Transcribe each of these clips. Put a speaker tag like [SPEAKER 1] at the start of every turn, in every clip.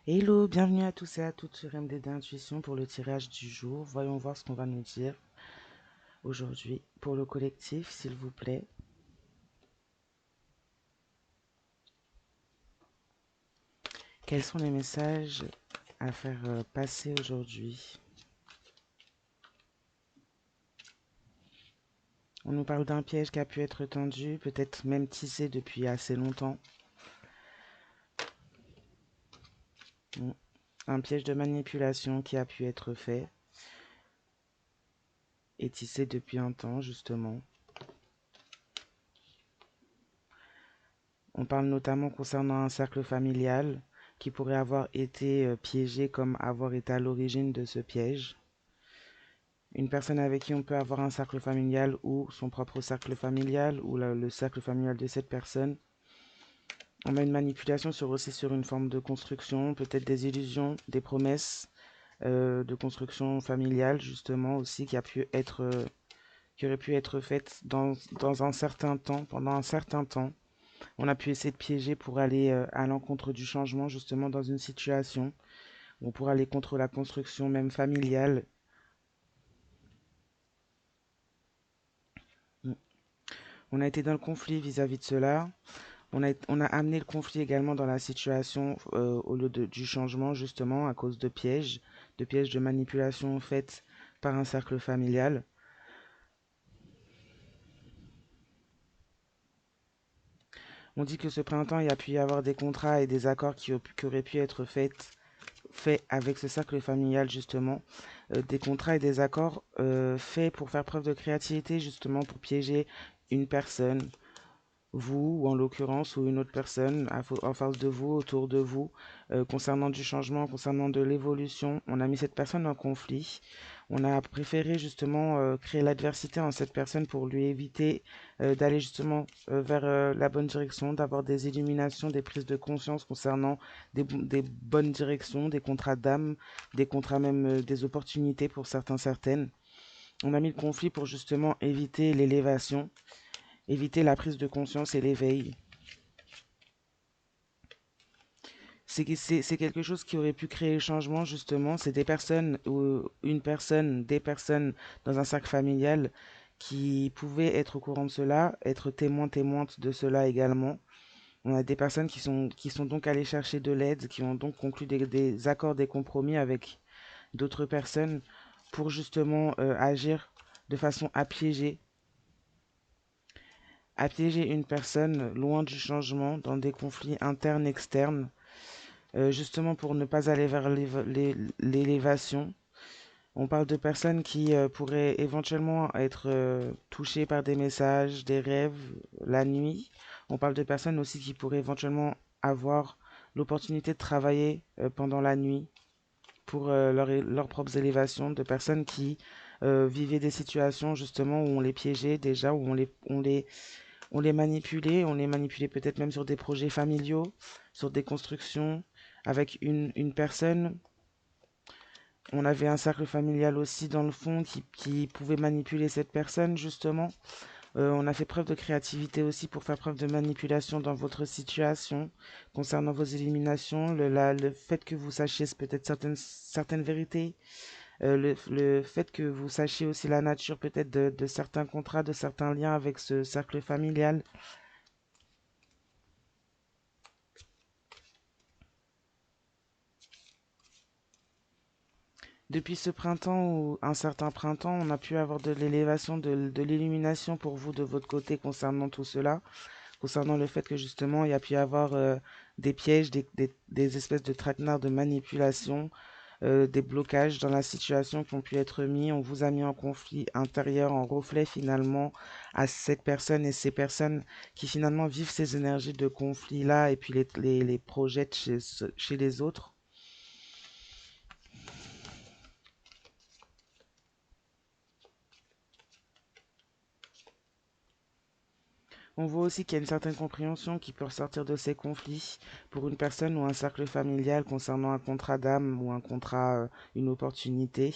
[SPEAKER 1] Hello, bienvenue à tous et à toutes sur MDD Intuition pour le tirage du jour. Voyons voir ce qu'on va nous dire aujourd'hui pour le collectif, s'il vous plaît. Quels sont les messages à faire passer aujourd'hui? On nous parle d'un piège qui a pu être tendu, peut-être même tissé depuis assez longtemps. Un piège de manipulation qui a pu être fait et tissé depuis un temps, justement. On parle notamment concernant un cercle familial qui pourrait avoir été piégé comme avoir été à l'origine de ce piège. Une personne avec qui on peut avoir un cercle familial ou son propre cercle familial ou le cercle familial de cette personne. On a une manipulation aussi sur une forme de construction, peut-être des illusions, des promesses de construction familiale justement aussi qui aurait pu être faites dans un certain temps, pendant un certain temps. On a pu essayer de piéger pour aller à l'encontre du changement justement dans une situation. On pourrait aller contre la construction même familiale. On a été dans le conflit vis-à-vis de cela. On a amené le conflit également dans la situation au lieu du changement, justement, à cause de pièges de manipulation faites par un cercle familial. On dit que ce printemps, il y a pu y avoir des contrats et des accords qui auraient pu être faits avec ce cercle familial, justement. Des contrats et des accords faits pour faire preuve de créativité, justement, pour piéger une personne, vous, ou en l'occurrence, ou une autre personne en face de vous, autour de vous, concernant du changement, concernant de l'évolution. On a mis cette personne en conflit. On a préféré justement créer l'adversité en cette personne pour lui éviter d'aller justement vers la bonne direction, d'avoir des illuminations, des prises de conscience concernant des bonnes directions, des contrats d'âme, des contrats même des opportunités pour certains, certaines. On a mis le conflit pour justement éviter l'élévation, éviter la prise de conscience et l'éveil. C'est quelque chose qui aurait pu créer le changement, justement. C'est des personnes, ou une personne, des personnes dans un cercle familial qui pouvaient être au courant de cela, être témoins, témointes de cela également. On a des personnes qui sont donc allées chercher de l'aide, qui ont donc conclu des accords, des compromis avec d'autres personnes pour justement agir de façon à piéger une personne loin du changement, dans des conflits internes, externes, justement pour ne pas aller vers l'élévation. On parle de personnes qui pourraient éventuellement être touchées par des messages, des rêves, la nuit. On parle de personnes aussi qui pourraient éventuellement avoir l'opportunité de travailler pendant la nuit pour leurs propres élévations, de personnes qui vivaient des situations justement où on les piégeait déjà, où on les manipulait peut-être même sur des projets familiaux, sur des constructions avec une personne. On avait un cercle familial aussi dans le fond qui pouvait manipuler cette personne justement. On a fait preuve de créativité aussi pour faire preuve de manipulation dans votre situation concernant vos éliminations, le fait que vous sachiez peut-être certaines vérités, le fait que vous sachiez aussi la nature peut-être de certains contrats, de certains liens avec ce cercle familial. Depuis ce printemps ou un certain printemps, on a pu avoir de l'élévation, de l'illumination pour vous de votre côté concernant tout cela, concernant le fait que justement il y a pu y avoir des pièges, des espèces de traquenards de manipulation, des blocages dans la situation qui ont pu être mis. On vous a mis en conflit intérieur, en reflet finalement à cette personne et ces personnes qui finalement vivent ces énergies de conflit-là et puis les projettent chez les autres. On voit aussi qu'il y a une certaine compréhension qui peut ressortir de ces conflits pour une personne ou un cercle familial concernant un contrat d'âme ou un contrat, une opportunité.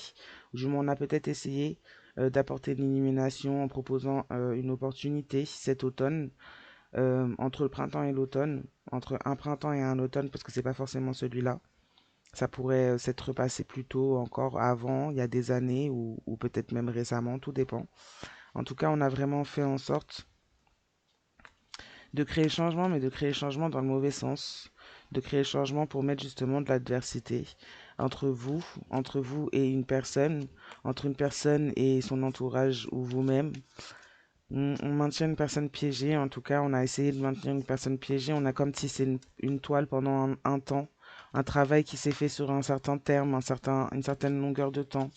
[SPEAKER 1] Ou du moins, on a peut-être essayé d'apporter une illumination en proposant une opportunité cet automne, entre le printemps et l'automne, entre un printemps et un automne, parce que c'est pas forcément celui-là. Ça pourrait s'être passé plus tôt encore avant, il y a des années ou peut-être même récemment, tout dépend. En tout cas, on a vraiment fait en sorte de créer le changement, mais de créer le changement dans le mauvais sens, de créer le changement pour mettre justement de l'adversité entre vous, entre vous et une personne, entre une personne et son entourage ou vous-même. On maintient une personne piégée, en tout cas, on a essayé de maintenir une personne piégée. On a comme tissé une toile pendant un temps, un travail qui s'est fait sur un certain terme, une certaine longueur de temps.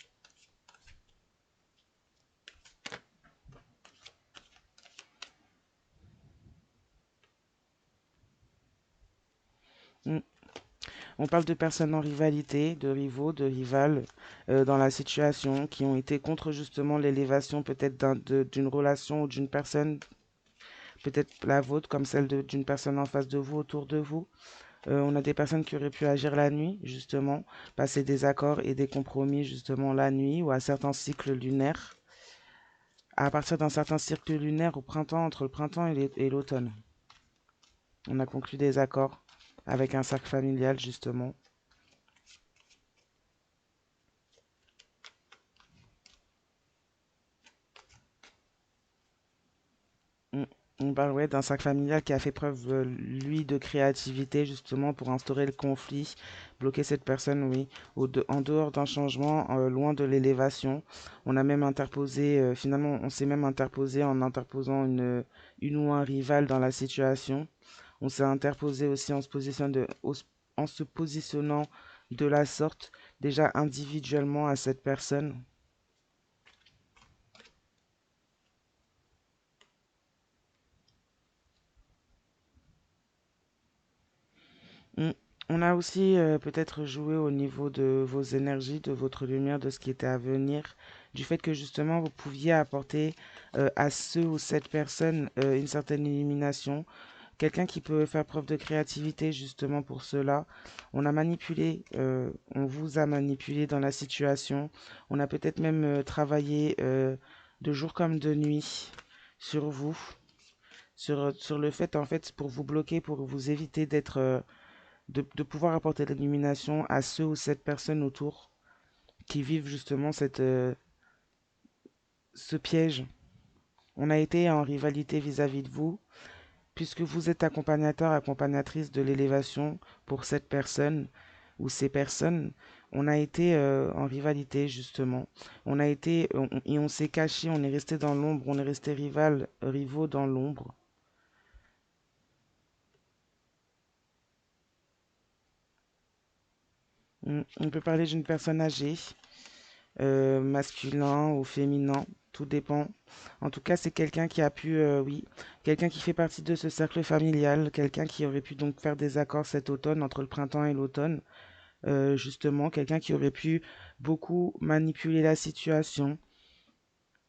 [SPEAKER 1] Mm. On parle de personnes en rivalité, de rivaux, de rivales dans la situation, qui ont été contre justement l'élévation peut-être d'une relation ou d'une personne, peut-être la vôtre, comme celle d'une personne en face de vous, autour de vous. On a des personnes qui auraient pu agir la nuit, justement, passer des accords et des compromis, justement, la nuit ou à certains cycles lunaires. À partir d'un certain cycle lunaire au printemps, entre le printemps et l'automne. On a conclu des accords avec un cercle familial, justement. On, on parle ouais, d'un cercle familial qui a fait preuve, lui, de créativité, justement, pour instaurer le conflit, bloquer cette personne, oui, en dehors d'un changement, loin de l'élévation. On a même interposé, finalement, on s'est même interposé en interposant une ou un rival dans la situation. On s'est interposé aussi en se positionnant de la sorte, déjà individuellement à cette personne. On on a aussi peut-être joué au niveau de vos énergies, de votre lumière, de ce qui était à venir, du fait que justement vous pouviez apporter à ceux ou cette personne une certaine illumination, quelqu'un qui peut faire preuve de créativité justement pour cela. On a manipulé, on vous a manipulé dans la situation. On a peut-être même travaillé de jour comme de nuit sur vous, sur le fait en fait pour vous bloquer, pour vous éviter de pouvoir apporter de l'illumination à ceux ou cette personne autour qui vivent justement ce piège. On a été en rivalité vis-à-vis de vous, puisque vous êtes accompagnateur, accompagnatrice de l'élévation pour cette personne ou ces personnes. On a été en rivalité justement. Et on s'est caché, on est resté dans l'ombre, on est resté rivaux dans l'ombre. On peut parler d'une personne âgée, masculin ou féminin, tout dépend. En tout cas, c'est quelqu'un qui a pu, oui, quelqu'un qui fait partie de ce cercle familial, quelqu'un qui aurait pu donc faire des accords cet automne, entre le printemps et l'automne, justement, quelqu'un qui aurait pu beaucoup manipuler la situation,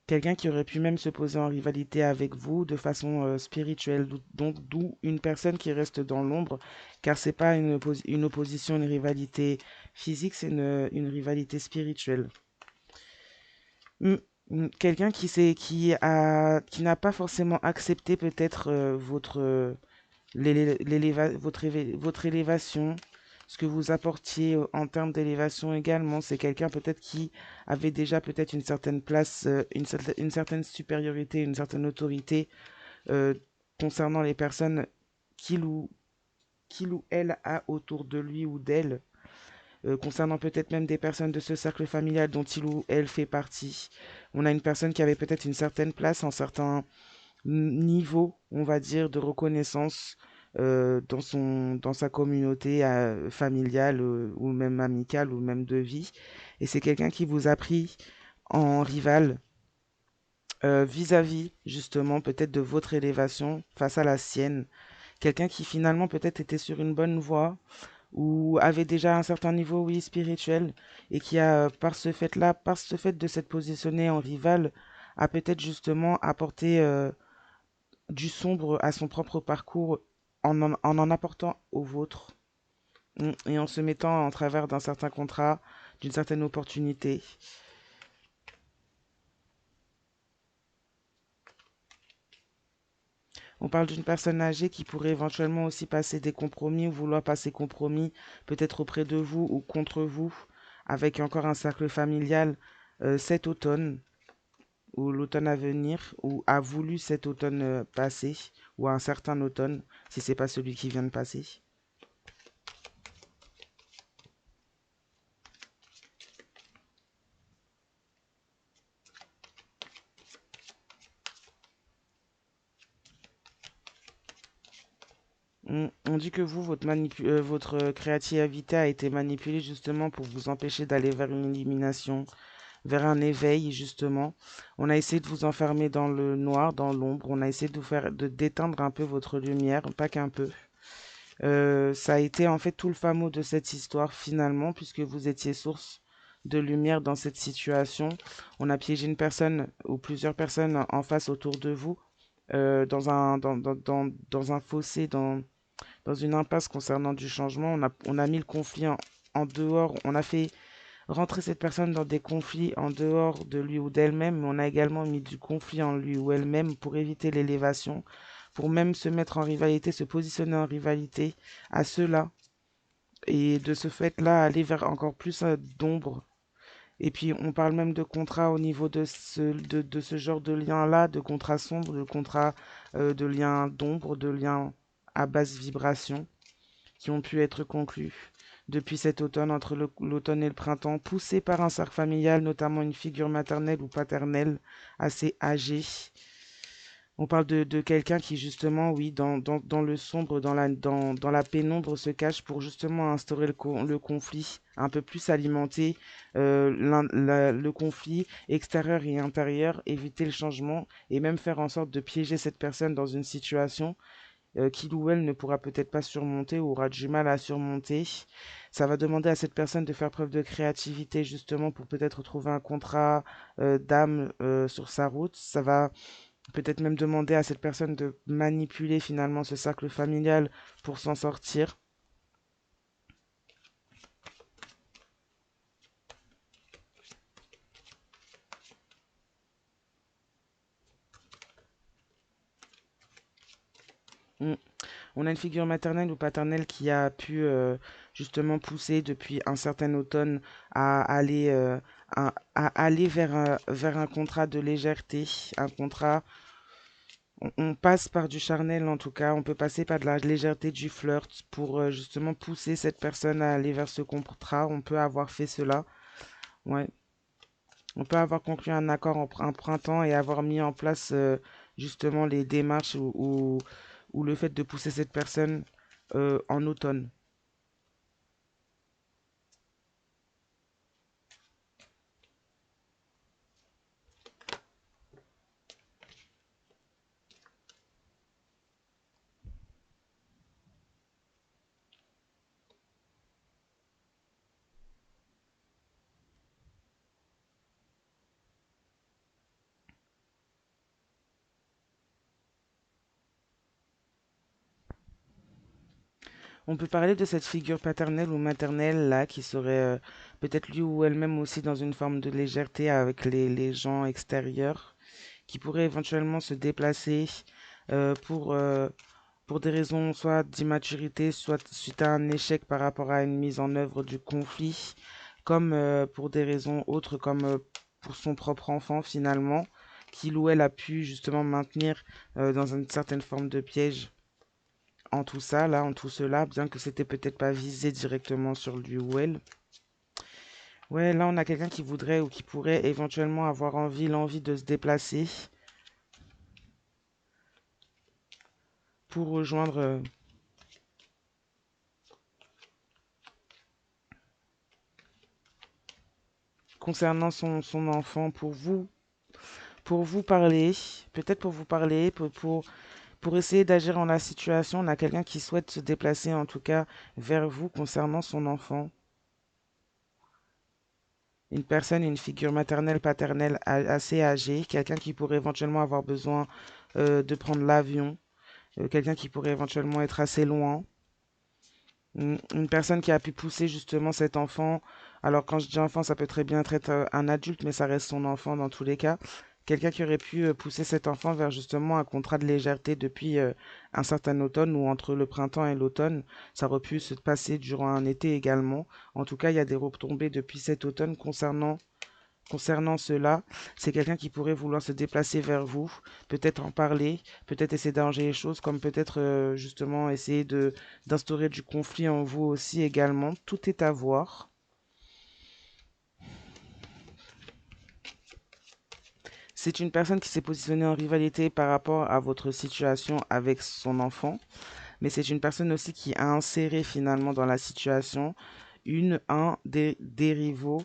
[SPEAKER 1] quelqu'un qui aurait pu même se poser en rivalité avec vous de façon spirituelle, donc d'où une personne qui reste dans l'ombre, car c'est pas une opposition, une rivalité physique, c'est une rivalité spirituelle. Mm, quelqu'un qui n'a pas forcément accepté peut-être votre élévation, ce que vous apportiez en termes d'élévation également. C'est quelqu'un peut-être qui avait déjà peut-être une certaine place, une certaine supériorité, une certaine autorité euh, concernant les personnes qu'il ou, qu'il ou elle a autour de lui ou d'elle, concernant peut-être même des personnes de ce cercle familial dont il ou elle fait partie. On a une personne qui avait peut-être une certaine place, un certain niveau, on va dire, de reconnaissance dans sa communauté familiale ou même amicale ou même de vie. Et c'est quelqu'un qui vous a pris en rival vis-à-vis justement peut-être de votre élévation face à la sienne. Quelqu'un qui finalement peut-être était sur une bonne voie ou avait déjà un certain niveau, oui, spirituel, et qui a, par ce fait-là, par ce fait de s'être positionné en rival, a peut-être justement apporté du sombre à son propre parcours en apportant au vôtre et en se mettant en travers d'un certain contrat, d'une certaine opportunité. On parle d'une personne âgée qui pourrait éventuellement aussi passer des compromis ou vouloir passer compromis, peut-être auprès de vous ou contre vous, avec encore un cercle familial cet automne ou l'automne à venir, ou a voulu cet automne passé, ou un certain automne, si c'est pas celui qui vient de passer. On dit que vous, votre créativité a été manipulée justement pour vous empêcher d'aller vers une élimination, vers un éveil, justement. On a essayé de vous enfermer dans le noir, dans l'ombre. On a essayé de vous faire, de d'éteindre un peu votre lumière, pas qu'un peu. Ça a été en fait tout le fameux de cette histoire finalement, puisque vous étiez source de lumière dans cette situation. On a piégé une personne ou plusieurs personnes en face autour de vous, dans un fossé, dans une impasse concernant du changement. On a mis le conflit en dehors. On a fait rentrer cette personne dans des conflits en dehors de lui ou d'elle-même, mais on a également mis du conflit en lui ou elle-même pour éviter l'élévation, pour même se mettre en rivalité, se positionner en rivalité à ceux-là, et de ce fait-là aller vers encore plus d'ombre. Et puis on parle même de contrat au niveau de ce genre de lien-là, de contrat sombre, de contrat de lien d'ombre, de lien à basse vibration qui ont pu être conclus depuis cet automne, entre l'automne et le printemps, poussés par un cercle familial, notamment une figure maternelle ou paternelle assez âgée. On parle de quelqu'un qui, justement, oui, dans le sombre, dans la pénombre, se cache pour justement instaurer le conflit, un peu plus alimenter le conflit extérieur et intérieur, éviter le changement et même faire en sorte de piéger cette personne dans une situation qu'il ou elle ne pourra peut-être pas surmonter ou aura du mal à surmonter. Ça va demander à cette personne de faire preuve de créativité justement pour peut-être trouver un contrat d'âme sur sa route. Ça va peut-être même demander à cette personne de manipuler finalement ce cercle familial pour s'en sortir. Mm. On a une figure maternelle ou paternelle qui a pu justement pousser depuis un certain automne à aller, à aller vers un contrat de légèreté, un contrat. On passe par du charnel en tout cas, on peut passer par de la légèreté, du flirt pour justement pousser cette personne à aller vers ce contrat. On peut avoir fait cela, ouais. On peut avoir conclu un accord en printemps et avoir mis en place justement les démarches ou le fait de pousser cette personne en automne. On peut parler de cette figure paternelle ou maternelle là qui serait peut-être lui ou elle-même aussi dans une forme de légèreté avec les gens extérieurs, qui pourrait éventuellement se déplacer euh, pour, euh, pour des raisons soit d'immaturité, soit suite à un échec par rapport à une mise en œuvre du conflit, comme pour des raisons autres, comme pour son propre enfant finalement, qu'il ou elle a pu justement maintenir dans une certaine forme de piège en tout ça, là, en tout cela, bien que c'était peut-être pas visé directement sur lui ou elle. Ouais, là, on a quelqu'un qui voudrait ou qui pourrait éventuellement avoir l'envie de se déplacer pour rejoindre concernant son enfant, pour vous parler, peut-être pour vous parler, pour essayer d'agir en la situation. On a quelqu'un qui souhaite se déplacer, en tout cas, vers vous concernant son enfant. Une personne, une figure maternelle, paternelle assez âgée, quelqu'un qui pourrait éventuellement avoir besoin de prendre l'avion, quelqu'un qui pourrait éventuellement être assez loin. Une personne qui a pu pousser justement cet enfant. Alors quand je dis enfant, ça peut très bien être un adulte, mais ça reste son enfant dans tous les cas. Quelqu'un qui aurait pu pousser cet enfant vers justement un contrat de légèreté depuis un certain automne ou entre le printemps et l'automne. Ça aurait pu se passer durant un été également. En tout cas, il y a des retombées depuis cet automne concernant cela. C'est quelqu'un qui pourrait vouloir se déplacer vers vous, peut-être en parler, peut-être essayer d'arranger les choses, comme peut-être justement essayer de d'instaurer du conflit en vous aussi également. Tout est à voir. C'est une personne qui s'est positionnée en rivalité par rapport à votre situation avec son enfant, mais c'est une personne aussi qui a inséré finalement dans la situation un des rivaux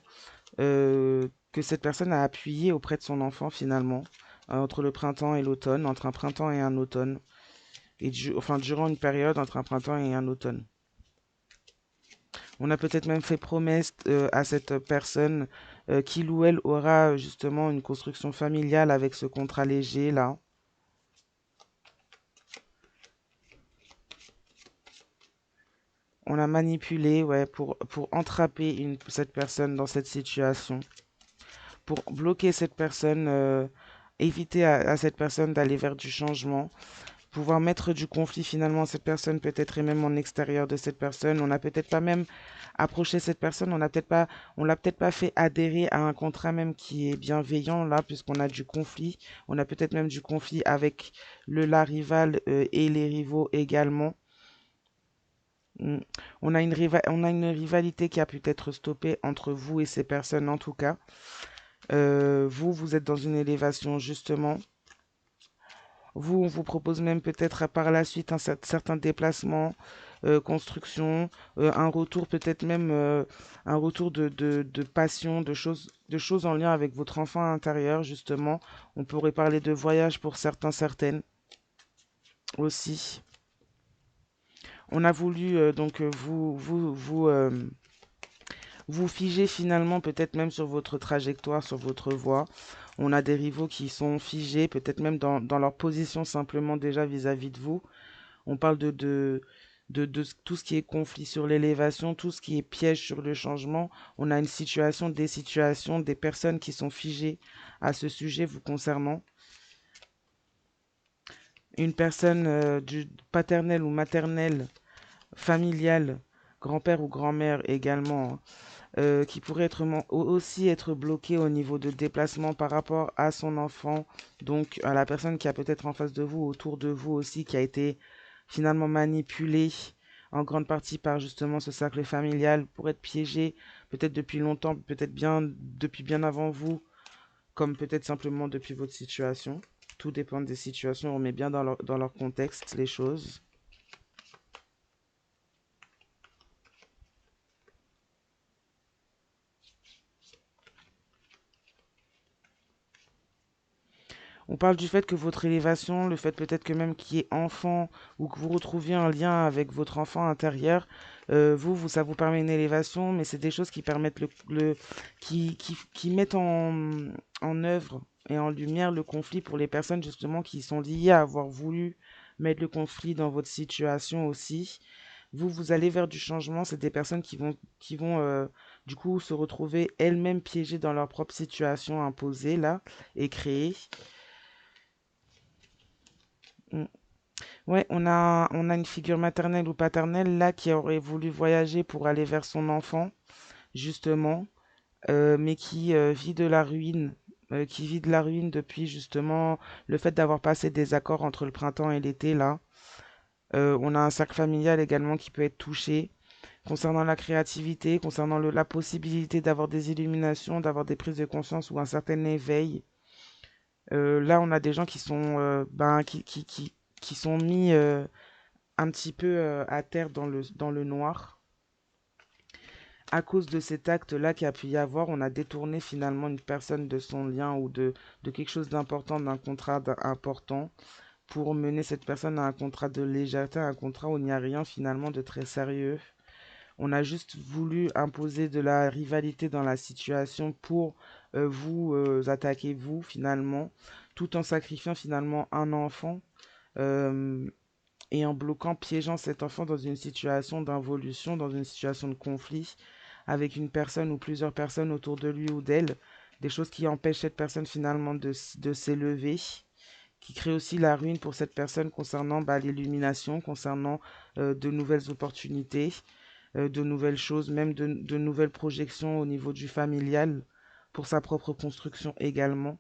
[SPEAKER 1] que cette personne a appuyé auprès de son enfant finalement, entre le printemps et l'automne, entre un printemps et un automne, enfin durant une période entre un printemps et un automne. On a peut-être même fait promesse à cette personne qu'il ou elle aura justement une construction familiale avec ce contrat léger là. On a manipulé, ouais, pour entraper cette personne dans cette situation, pour bloquer cette personne, éviter à cette personne d'aller vers du changement, pouvoir mettre du conflit finalement à cette personne, peut-être et même en extérieur de cette personne. On n'a peut-être pas même approché cette personne, on l'a peut-être pas fait adhérer à un contrat même qui est bienveillant là, puisqu'on a du conflit. On a peut-être même du conflit avec la rivale et les rivaux également. Mm. On a une rivalité qui a pu être stoppée entre vous et ces personnes en tout cas. Vous êtes dans une élévation justement. Vous, on vous propose même peut-être par la suite un certain déplacement, construction, un retour peut-être même un retour de passion, de choses en lien avec votre enfant intérieur justement. On pourrait parler de voyage pour certains, certaines aussi. On a voulu donc vous figez finalement peut-être même sur votre trajectoire, sur votre voie. On a des rivaux qui sont figés, peut-être même dans leur position simplement déjà vis-à-vis de vous. On parle de tout ce qui est conflit sur l'élévation, tout ce qui est piège sur le changement. On a une situation, des personnes qui sont figées à ce sujet vous concernant. Une personne du paternel ou maternel, familiale, grand-père ou grand-mère également, hein, qui pourrait aussi être bloqué au niveau de déplacement par rapport à son enfant, donc à la personne qui a peut-être en face de vous, autour de vous aussi, qui a été finalement manipulée en grande partie par justement ce cercle familial pour être piégé, peut-être depuis longtemps, peut-être bien depuis bien avant vous, comme peut-être simplement depuis votre situation. Tout dépend des situations, on met bien dans leur contexte les choses. On parle du fait que votre élévation, le fait peut-être que même qu'il y ait enfant ou que vous retrouviez un lien avec votre enfant intérieur, ça vous permet une élévation, mais c'est des choses qui permettent qui mettent en œuvre et en lumière le conflit pour les personnes justement qui sont liées à avoir voulu mettre le conflit dans votre situation aussi. Vous allez vers du changement, c'est des personnes qui vont du coup se retrouver elles-mêmes piégées dans leur propre situation imposée là et créée. Mm. Ouais, on a une figure maternelle ou paternelle là qui aurait voulu voyager pour aller vers son enfant, justement, mais qui vit de la ruine, qui vit de la ruine depuis justement le fait d'avoir passé des accords entre le printemps et l'été là. On a un cercle familial également qui peut être touché concernant la créativité, concernant la possibilité d'avoir des illuminations, d'avoir des prises de conscience ou un certain éveil. Là, on a des gens qui sont, qui sont mis un petit peu à terre dans le noir. À cause de cet acte-là qu'il a pu y avoir, on a détourné finalement une personne de son lien ou de quelque chose d'important, d'un contrat important, pour mener cette personne à un contrat de légèreté, un contrat où il n'y a rien finalement de très sérieux. On a juste voulu imposer de la rivalité dans la situation pour vous attaquer vous finalement, tout en sacrifiant finalement un enfant. euh, et en bloquant, piégeant cet enfant dans une situation d'involution, dans une situation de conflit avec une personne ou plusieurs personnes autour de lui ou d'elle. des choses qui empêchent cette personne finalement de s'élever, qui créent aussi la ruine pour cette personne concernant bah, l'illumination, concernant de nouvelles opportunités, de nouvelles choses, même de nouvelles projections au niveau du familial, pour sa propre construction également.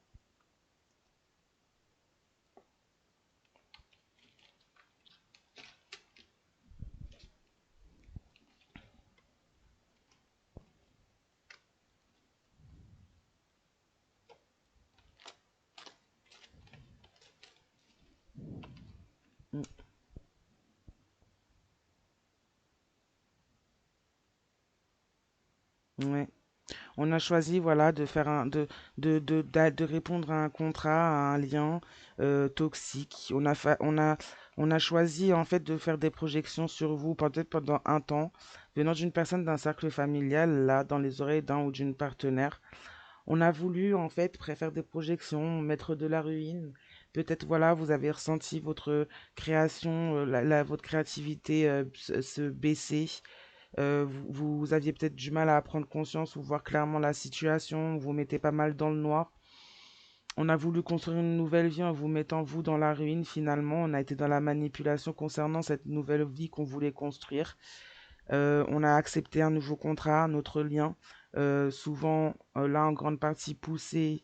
[SPEAKER 1] Mm, ouais. On a choisi, voilà, de faire de répondre à un contrat, à un lien toxique. On a choisi, en fait, de faire des projections sur vous, peut-être pendant un temps, venant d'une personne d'un cercle familial, là, dans les oreilles d'un ou d'une partenaire. On a voulu, en fait, préfère des projections, mettre de la ruine. Peut-être, voilà, vous avez ressenti votre création, votre créativité se baisser. Vous aviez peut-être du mal à prendre conscience ou voir clairement la situation, vous mettez pas mal dans le noir. On a voulu construire une nouvelle vie en vous mettant vous dans la ruine finalement. On a été dans la manipulation concernant cette nouvelle vie qu'on voulait construire. On a accepté un nouveau contrat, un autre lien, souvent là en grande partie poussé,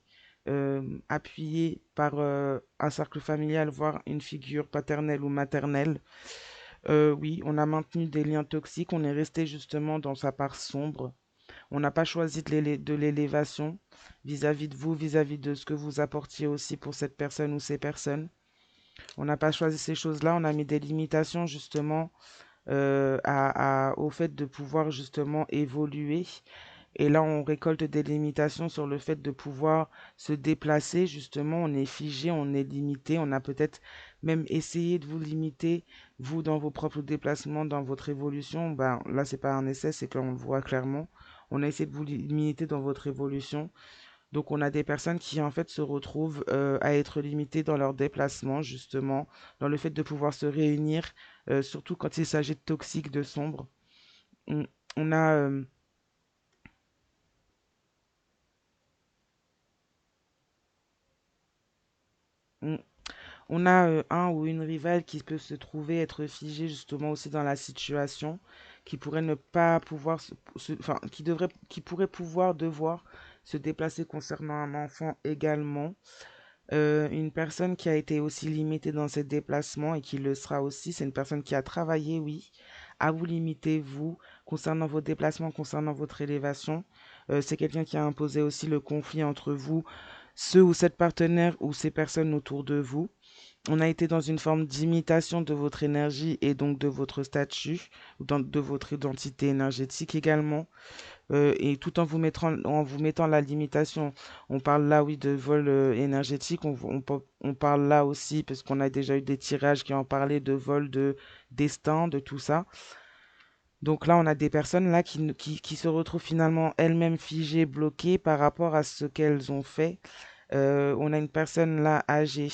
[SPEAKER 1] appuyé par un cercle familial, voire une figure paternelle ou maternelle. Oui, on a maintenu des liens toxiques, on est resté justement dans sa part sombre. On n'a pas choisi de l'élévation vis-à-vis de vous, vis-à-vis de ce que vous apportiez aussi pour cette personne ou ces personnes. On n'a pas choisi ces choses-là, on a mis des limitations justement au fait de pouvoir justement évoluer. Et là, on récolte des limitations sur le fait de pouvoir se déplacer. Justement, on est figé, on est limité. On a peut-être même essayé de vous limiter, vous, dans vos propres déplacements, dans votre évolution. Ben, là, c'est pas un essai, c'est que l'on le voit clairement. On a essayé de vous limiter dans votre évolution. Donc, on a des personnes qui, en fait, se retrouvent à être limitées dans leur déplacement, justement, dans le fait de pouvoir se réunir, surtout quand il s'agit de toxiques, de sombres. On, on a... on- On a un ou une rivale qui peut se trouver être figée justement aussi dans la situation, qui pourrait ne pas pouvoir, enfin, qui pourrait pouvoir devoir se déplacer concernant un enfant également. Une personne qui a été aussi limitée dans ses déplacements et qui le sera aussi, c'est une personne qui a travaillé, oui, à vous limiter, vous, concernant vos déplacements, concernant votre élévation. C'est quelqu'un qui a imposé aussi le conflit entre vous, ceux ou cette partenaire ou ces personnes autour de vous. On a été dans une forme d'imitation de votre énergie et donc de votre statut, de votre identité énergétique également, et tout en vous mettant la limitation. On parle là, oui, de vol énergétique, on parle là aussi, parce qu'on a déjà eu des tirages qui en parlaient de vol de destin, de tout ça. Donc là, on a des personnes là qui se retrouvent finalement elles-mêmes figées, bloquées par rapport à ce qu'elles ont fait. On a une personne là âgée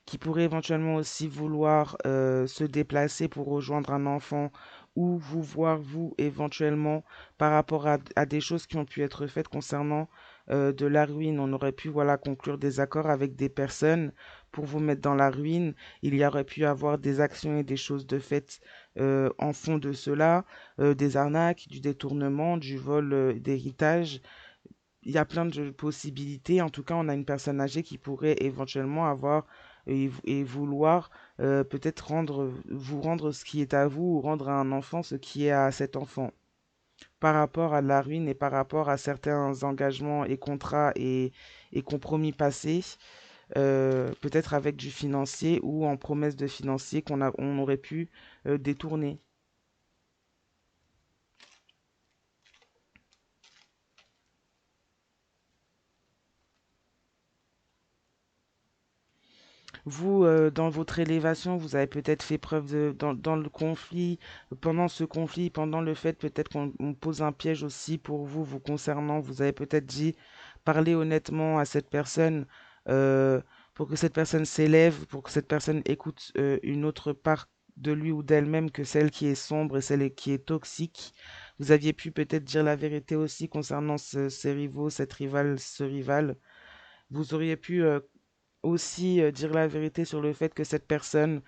[SPEAKER 1] qui pourrait éventuellement aussi vouloir se déplacer pour rejoindre un enfant ou vous voir vous éventuellement par rapport à des choses qui ont pu être faites concernant de la ruine. On aurait pu voilà conclure des accords avec des personnes pour vous mettre dans la ruine. Il y aurait pu avoir des actions et des choses de faites en fond de cela, des arnaques, du détournement, du vol d'héritage. Il y a plein de possibilités. En tout cas, on a une personne âgée qui pourrait éventuellement avoir et vouloir peut-être vous rendre ce qui est à vous ou rendre à un enfant ce qui est à cet enfant. Par rapport à la ruine et par rapport à certains engagements et contrats et compromis passés, peut-être avec du financier ou en promesse de financier on aurait pu détourner. Vous, dans votre élévation, vous avez peut-être fait preuve dans le conflit, pendant ce conflit, pendant le fait peut-être qu'on pose un piège aussi pour vous, vous concernant, vous avez peut-être dit, parler honnêtement à cette personne pour que cette personne s'élève, pour que cette personne écoute une autre part de lui ou d'elle-même que celle qui est sombre et celle qui est toxique. Vous aviez pu peut-être dire la vérité aussi concernant ces rivaux, cette rivale, ce rival. Vous auriez pu aussi dire la vérité sur le fait que cette personne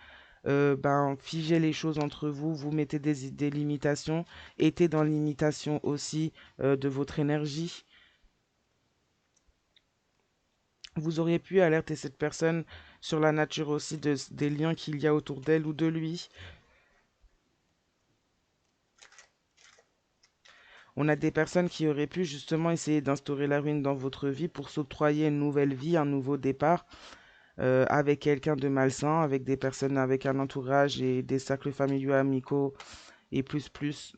[SPEAKER 1] ben, figeait les choses entre vous, vous mettez des limitations, était dans l'imitation aussi de votre énergie. Vous auriez pu alerter cette personne sur la nature aussi des liens qu'il y a autour d'elle ou de lui. On a des personnes qui auraient pu justement essayer d'instaurer la ruine dans votre vie pour s'octroyer une nouvelle vie, un nouveau départ, avec quelqu'un de malsain, avec des personnes avec un entourage et des cercles familiaux amicaux et plus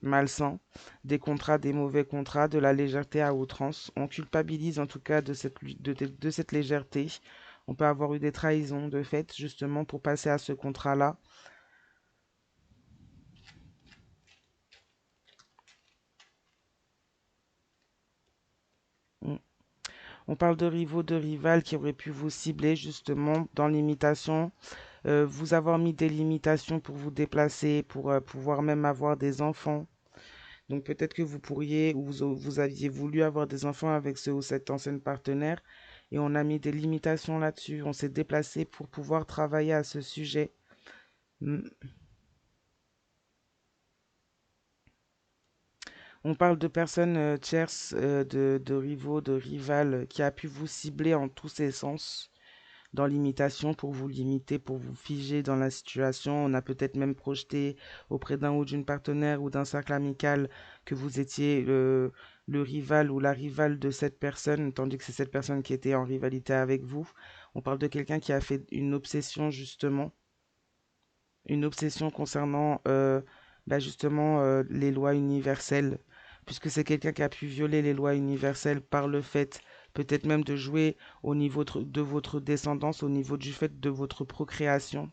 [SPEAKER 1] malsains, des contrats, des mauvais contrats, de la légèreté à outrance. On culpabilise en tout cas de cette légèreté. On peut avoir eu des trahisons de fait justement pour passer à ce contrat-là. Mm. On parle de rivaux, de rivales qui auraient pu vous cibler justement dans l'imitation, vous avoir mis des limitations pour vous déplacer, pour pouvoir même avoir des enfants. Donc peut-être que vous pourriez ou vous aviez voulu avoir des enfants avec ce ou cet ancien partenaire et on a mis des limitations là-dessus. On s'est déplacé pour pouvoir travailler à ce sujet. Mm. On parle de personnes tierces, de rivaux, de rivales qui a pu vous cibler en tous ces sens dans l'imitation pour vous limiter, pour vous figer dans la situation. On a peut-être même projeté auprès d'un ou d'une partenaire ou d'un cercle amical que vous étiez le rival ou la rivale de cette personne, tandis que c'est cette personne qui était en rivalité avec vous. On parle de quelqu'un qui a fait une obsession justement, une obsession concernant bah, justement les lois universelles, puisque c'est quelqu'un qui a pu violer les lois universelles par le fait peut-être même de jouer au niveau de votre descendance, au niveau du fait de votre procréation.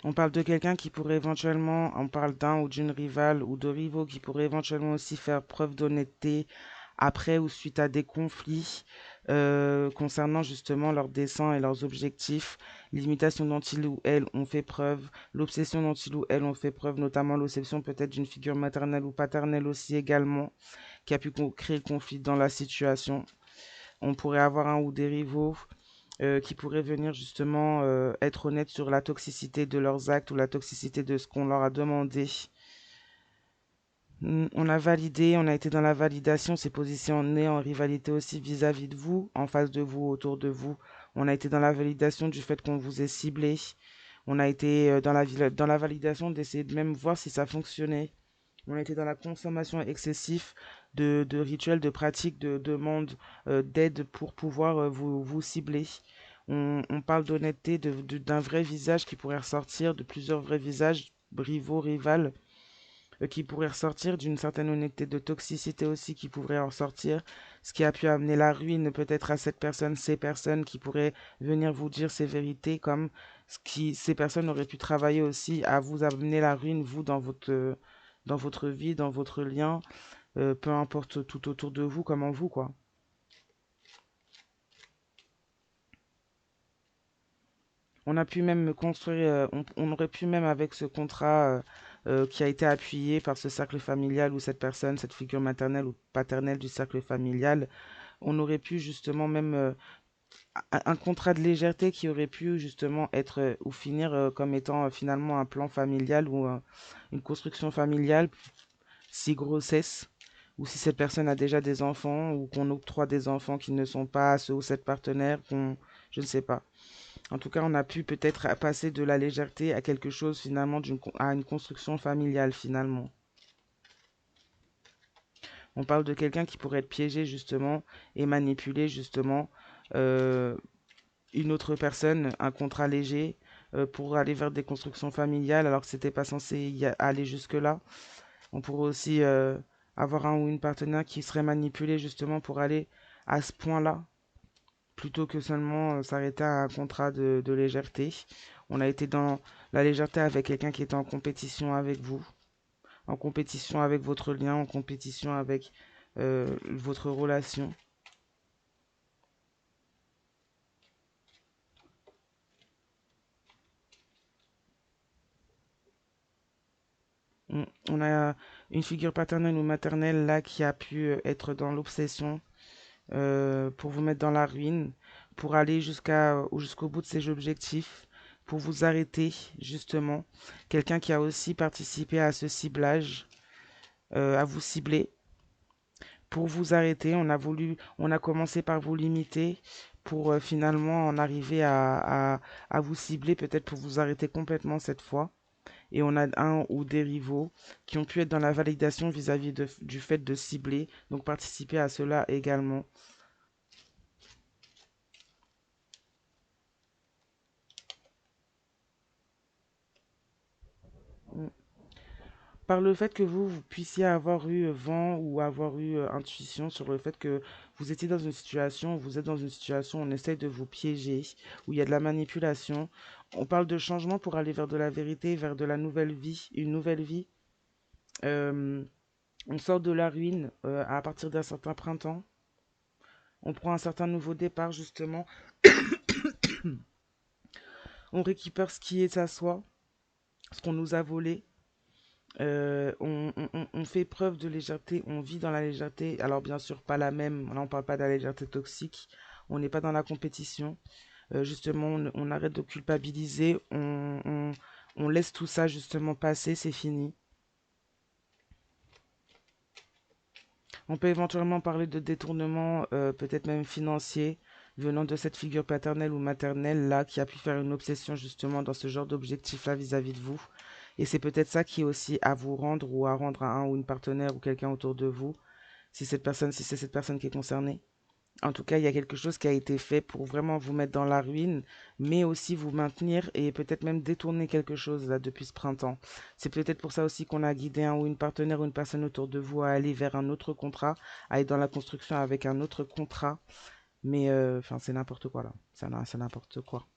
[SPEAKER 1] On parle de quelqu'un qui pourrait éventuellement, on parle d'un ou d'une rivale ou de rivaux qui pourraient éventuellement aussi faire preuve d'honnêteté après ou suite à des conflits concernant justement leurs desseins et leurs objectifs, l'imitation dont ils ou elles ont fait preuve, l'obsession dont ils ou elles ont fait preuve, notamment l'obsession peut-être d'une figure maternelle ou paternelle aussi également, qui a pu créer le conflit dans la situation. On pourrait avoir un ou des rivaux qui pourraient venir justement être honnêtes sur la toxicité de leurs actes ou la toxicité de ce qu'on leur a demandé. On a validé, on a été dans la validation, s'est positionné en rivalité aussi vis-à-vis de vous, en face de vous, autour de vous. On a été dans la validation du fait qu'on vous ait ciblé. On a été dans la validation d'essayer de même voir si ça fonctionnait. On a été dans la consommation excessive de rituels, de pratiques, de demandes d'aide pour pouvoir vous cibler. On parle d'honnêteté, d'un vrai visage qui pourrait ressortir, de plusieurs vrais visages, rivaux, rivales, qui pourraient ressortir, d'une certaine honnêteté, de toxicité aussi qui pourrait en sortir, ce qui a pu amener la ruine peut-être à cette personne, ces personnes qui pourraient venir vous dire ces vérités, comme ces personnes auraient pu travailler aussi à vous amener la ruine, vous, dans votre vie, dans votre lien, peu importe tout autour de vous, comme en vous, quoi. On a pu même construire, on aurait pu même avec ce contrat qui a été appuyé par ce cercle familial ou cette personne, cette figure maternelle ou paternelle du cercle familial, on aurait pu justement même un contrat de légèreté qui aurait pu justement être ou finir comme étant finalement un plan familial ou une construction familiale, si grossesse, ou si cette personne a déjà des enfants ou qu'on octroie des enfants qui ne sont pas ceux ou cette partenaire, je ne sais pas. En tout cas, on a pu peut-être passer de la légèreté à quelque chose finalement, à une construction familiale finalement. On parle de quelqu'un qui pourrait être piégé justement et manipuler justement euh, une autre personne, un contrat léger, pour aller vers des constructions familiales alors que c'était pas censé aller jusque-là. On pourrait aussi avoir un ou une partenaire qui serait manipulé justement pour aller à ce point-là, plutôt que seulement s'arrêter à un contrat de légèreté. On a été dans la légèreté avec quelqu'un qui était en compétition avec vous, en compétition avec votre lien, en compétition avec votre relation. On a une figure paternelle ou maternelle là qui a pu être dans l'obsession pour vous mettre dans la ruine, pour aller jusqu'au bout de ses objectifs, pour vous arrêter justement. Quelqu'un qui a aussi participé à ce ciblage, à vous cibler, pour vous arrêter. On a commencé par vous limiter pour finalement en arriver à vous cibler, peut-être pour vous arrêter complètement cette fois. Et on a un ou des rivaux qui ont pu être dans la validation vis-à-vis du fait de cibler, donc participer à cela également. Mm. Par le fait que vous puissiez avoir eu vent ou avoir eu intuition sur le fait que vous étiez dans une situation, vous êtes dans une situation où on essaye de vous piéger, où il y a de la manipulation. On parle de changement pour aller vers de la vérité, vers de la nouvelle vie, une nouvelle vie. Euh, on sort de la ruine à partir d'un certain printemps. On prend un certain nouveau départ, justement. On récupère ce qui est à soi, ce qu'on nous a volé. On fait preuve de légèreté, on vit dans la légèreté. Alors bien sûr, pas la même, là on parle pas de la légèreté toxique, on n'est pas dans la compétition. Justement, on arrête de culpabiliser, on laisse tout ça justement passer, c'est fini. On peut éventuellement parler de détournement, peut-être même financier, venant de cette figure paternelle ou maternelle là, qui a pu faire une obsession justement dans ce genre d'objectif là vis-à-vis de vous. Et c'est peut-être ça qui est aussi à vous rendre ou à rendre à un ou une partenaire ou quelqu'un autour de vous, si c'est cette personne qui est concernée. En tout cas, il y a quelque chose qui a été fait pour vraiment vous mettre dans la ruine, mais aussi vous maintenir et peut-être même détourner quelque chose là depuis ce printemps. C'est peut-être pour ça aussi qu'on a guidé un ou une partenaire ou une personne autour de vous à aller vers un autre contrat, à être dans la construction avec un autre contrat. Mais enfin, c'est n'importe quoi là. C'est n'importe quoi.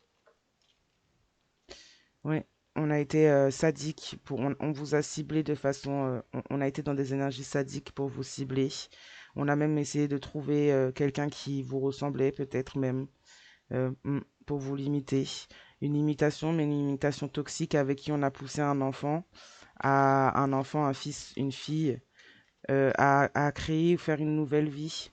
[SPEAKER 1] Oui, on a été sadique on vous a ciblé de façon, on a été dans des énergies sadiques pour vous cibler. On a même essayé de trouver quelqu'un qui vous ressemblait, peut-être même, pour vous limiter. Une limitation, mais une limitation toxique avec qui on a poussé un enfant, un fils, une fille, à créer ou faire une nouvelle vie.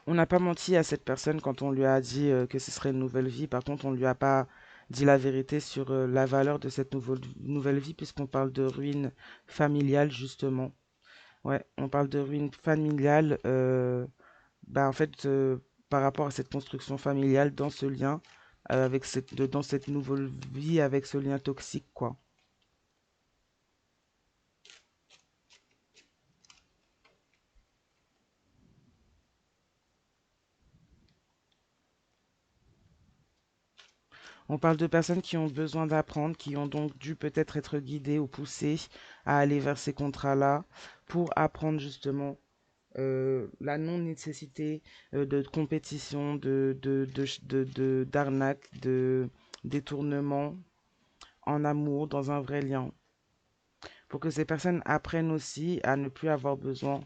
[SPEAKER 1] On n'a pas menti à cette personne quand on lui a dit que ce serait une nouvelle vie. Par contre, on lui a pas dit la vérité sur la valeur de cette nouvelle vie, puisqu'on parle de ruine familiale, justement. Ouais, on parle de ruine familiale, bah, en fait, par rapport à cette construction familiale, dans ce lien, dans cette nouvelle vie, avec ce lien toxique, quoi. On parle de personnes qui ont besoin d'apprendre, qui ont donc dû peut-être être guidées ou poussées à aller vers ces contrats-là pour apprendre justement la non-nécessité de compétition, d'arnaque, de détournement en amour, dans un vrai lien. Pour que ces personnes apprennent aussi à ne plus avoir besoin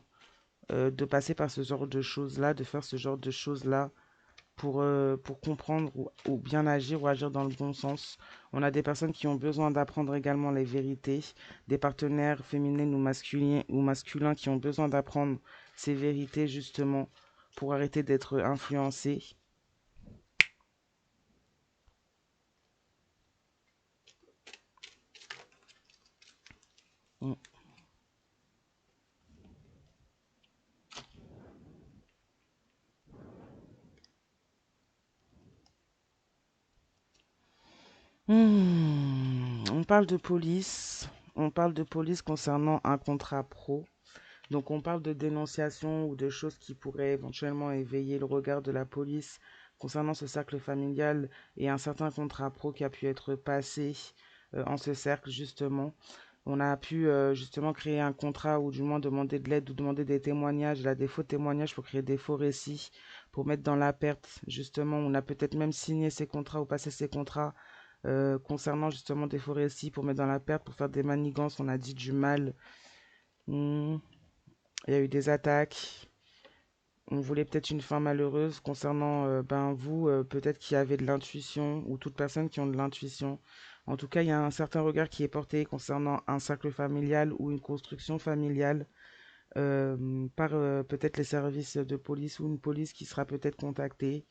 [SPEAKER 1] de passer par ce genre de choses-là, de faire ce genre de choses-là pour comprendre ou bien agir ou agir dans le bon sens. On a des personnes qui ont besoin d'apprendre également les vérités, des partenaires féminins ou masculins qui ont besoin d'apprendre ces vérités justement pour arrêter d'être influencés. Mm. On parle de police concernant un contrat pro. Donc on parle de dénonciation ou de choses qui pourraient éventuellement éveiller le regard de la police concernant ce cercle familial et un certain contrat pro qui a pu être passé en ce cercle, justement. On a pu justement créer un contrat ou du moins demander de l'aide ou demander des témoignages, là, des faux témoignages pour créer des faux récits, pour mettre dans la perte. Justement, on a peut-être même signé ces contrats ou passé ces contrats concernant justement des faux récits pour mettre dans la perte, pour faire des manigances. On a dit du mal. Hmm. Il y a eu des attaques. On voulait peut-être une fin malheureuse concernant ben, vous, peut-être qui avez de l'intuition, ou toute personne qui ont de l'intuition. En tout cas, il y a un certain regard qui est porté concernant un cercle familial ou une construction familiale par peut-être les services de police ou une police qui sera peut-être contactée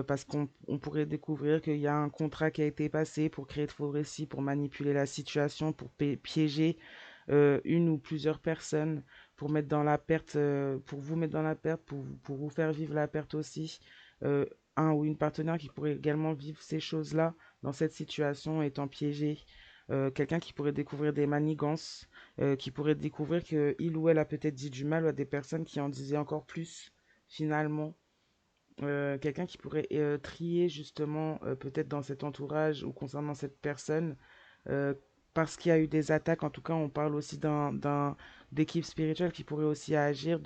[SPEAKER 1] parce qu'on pourrait découvrir qu'il y a un contrat qui a été passé pour créer de faux récits, pour manipuler la situation, pour piéger une ou plusieurs personnes, pour mettre dans la perte, pour vous mettre dans la perte, pour vous faire vivre la perte aussi. Euh, un ou une partenaire qui pourrait également vivre ces choses-là dans cette situation étant piégé. Quelqu'un qui pourrait découvrir des manigances, qui pourrait découvrir que il ou elle a peut-être dit du mal à des personnes qui en disaient encore plus finalement. Quelqu'un qui pourrait trier justement peut-être dans cet entourage ou concernant cette personne euh, parce qu'il y a eu des attaques. En tout cas, on parle aussi d'équipe spirituelle qui pourrait aussi agir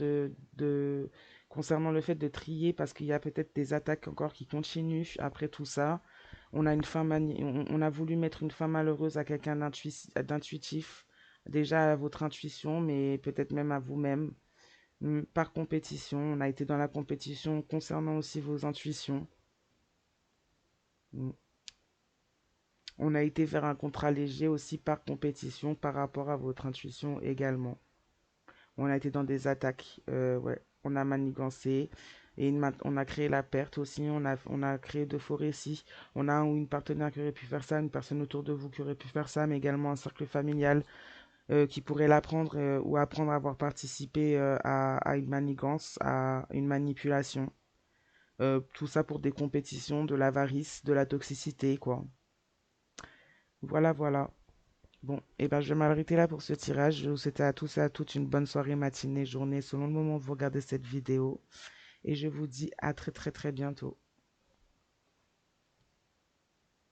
[SPEAKER 1] concernant le fait de trier parce qu'il y a peut-être des attaques encore qui continuent après tout ça. On a on a voulu mettre une fin malheureuse à quelqu'un d'intuitif, déjà à votre intuition, mais peut-être même à vous-même. Par compétition, on a été dans la compétition concernant aussi vos intuitions. Mm. On a été vers un contrat léger aussi par compétition par rapport à votre intuition également. On a été dans des attaques, ouais. On a manigancé et on a créé la perte aussi. On a créé de faux récits. On a un ou une partenaire qui aurait pu faire ça, une personne autour de vous qui aurait pu faire ça, mais également un cercle familial qui pourrait l'apprendre ou apprendre à avoir participé à une manigance, à une manipulation. Tout ça pour des compétitions, de l'avarice, de la toxicité, quoi. Voilà, voilà. Bon, et ben je vais m'arrêter là pour ce tirage. Je vous souhaite à tous et à toutes une bonne soirée, matinée, journée, selon le moment où vous regardez cette vidéo. Et je vous dis à très très très bientôt.